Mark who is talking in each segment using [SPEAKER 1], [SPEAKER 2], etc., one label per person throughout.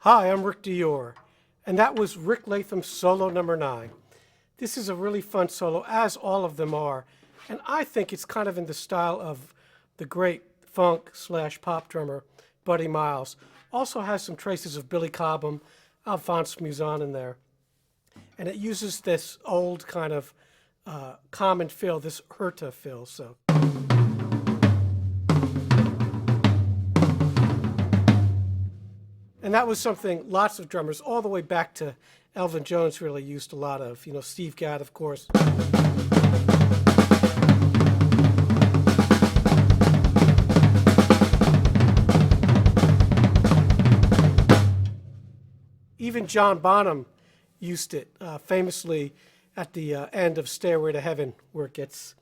[SPEAKER 1] Hi, I'm Rick Dior, and that was Rick Latham's solo number 9. This is a really fun solo, as all of them are, and I think it's kind of in the style of the great funk/pop drummer Buddy Miles. Also has some traces of Billy Cobham, Alphonse Mouzon in there, and it uses this old kind of common fill, this Herta fill. So. And that was something lots of drummers, all the way back to Elvin Jones, really used a lot of. You know, Steve Gadd, of course. Even John Bonham used it famously at the end of Stairway to Heaven, where it gets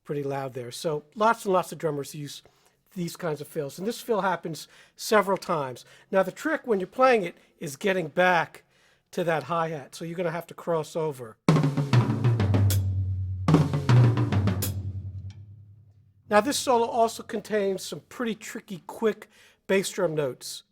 [SPEAKER 1] pretty loud there. So lots and lots of drummers use these kinds of fills. And this fill happens several times. Now the trick when you're playing it is getting back to that hi-hat. So you're going to have to cross over. Now this solo also contains some pretty tricky, quick bass drum notes.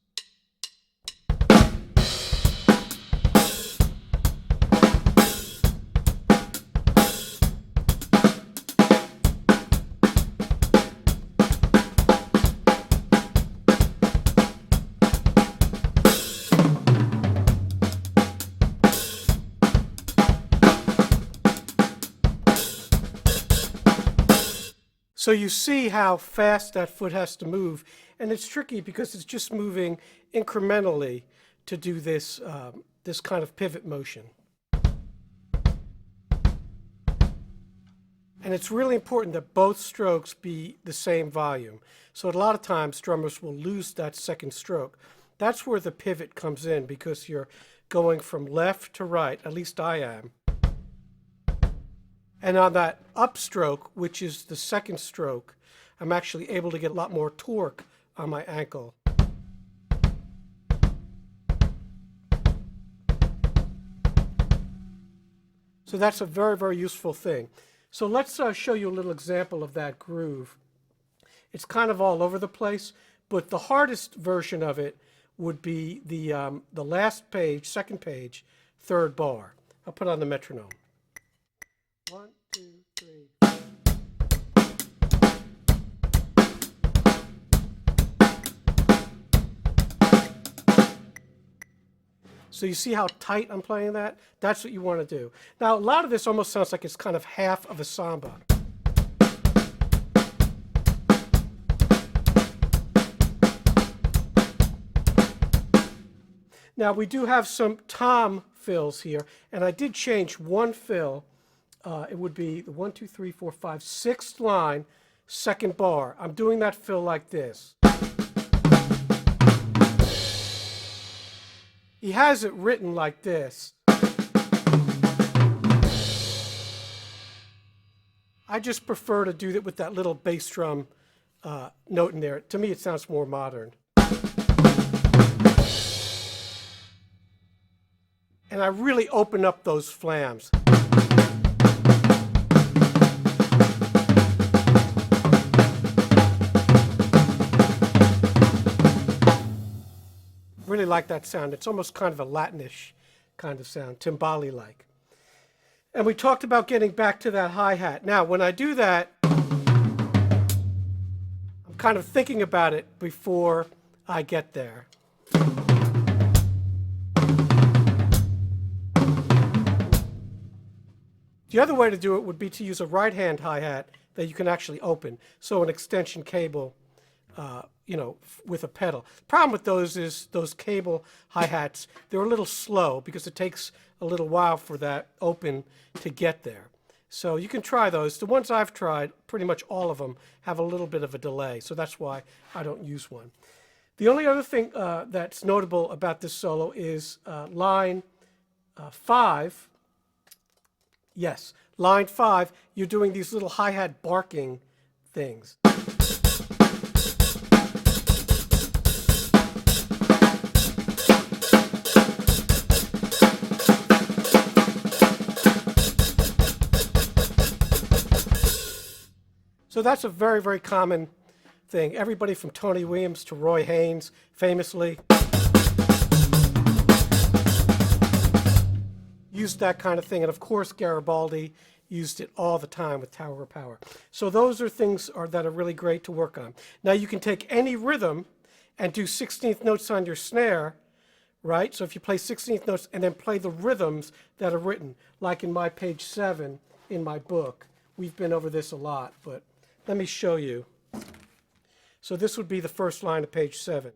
[SPEAKER 1] So you see how fast that foot has to move, and it's tricky because it's just moving incrementally to do this, this kind of pivot motion. And it's really important that both strokes be the same volume. So a lot of times drummers will lose that second stroke. That's where the pivot comes in, because you're going from left to right, at least I am. And on that upstroke, which is the second stroke, I'm actually able to get a lot more torque on my ankle. So that's a very, very useful thing. So let's show you a little example of that groove. It's kind of all over the place, but the hardest version of it would be the last page, second page, third bar. I'll put on the metronome. 1, 2, 3. So you see how tight I'm playing that? That's what you want to do. Now, a lot of this almost sounds like it's kind of half of a samba. Now, we do have some tom fills here, and I did change one fill. It would be the 1, 2, 3, 4, 5, 6th line, second bar. I'm doing that fill like this. He has it written like this. I just prefer to do that with that little bass drum note in there. To me, it sounds more modern. And I really open up those flams. Really like that sound. It's almost kind of a Latinish kind of sound, timbali-like. And we talked about getting back to that hi-hat. Now, when I do that, I'm kind of thinking about it before I get there. The other way to do it would be to use a right-hand hi-hat that you can actually open, so an extension cable, you know, with a pedal. The problem with those is those cable hi-hats, they're a little slow because it takes a little while for that open to get there. So you can try those. The ones I've tried, pretty much all of them, have a little bit of a delay, so that's why I don't use one. The only other thing that's notable about this solo is line 5. Yes, line 5, you're doing these little hi-hat barking things. So that's a very, very common thing. Everybody from Tony Williams to Roy Haynes, famously. used that kind of thing. And of course, Garibaldi used it all the time with Tower of Power. So those are things that are really great to work on. Now you can take any rhythm and do 16th notes on your snare, right? So if you play 16th notes and then play the rhythms that are written, like in my page 7 in my book. We've been over this a lot, but let me show you. So this would be the first line of page 7.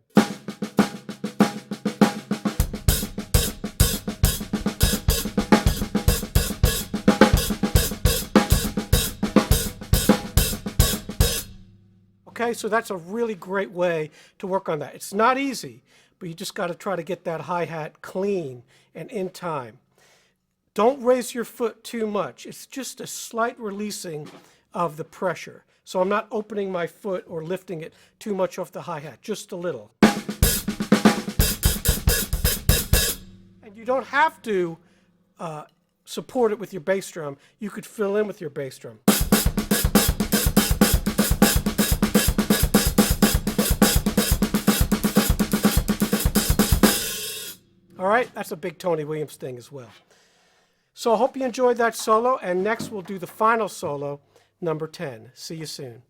[SPEAKER 1] Okay, so that's a really great way to work on that. It's not easy, but you just got to try to get that hi-hat clean and in time. Don't raise your foot too much. It's just a slight releasing of the pressure. So I'm not opening my foot or lifting it too much off the hi-hat, just a little. And you don't have to support it with your bass drum. You could fill in with your bass drum. All right, that's a big Tony Williams thing as well. So I hope you enjoyed that solo, and next we'll do the final solo, number 10. See you soon.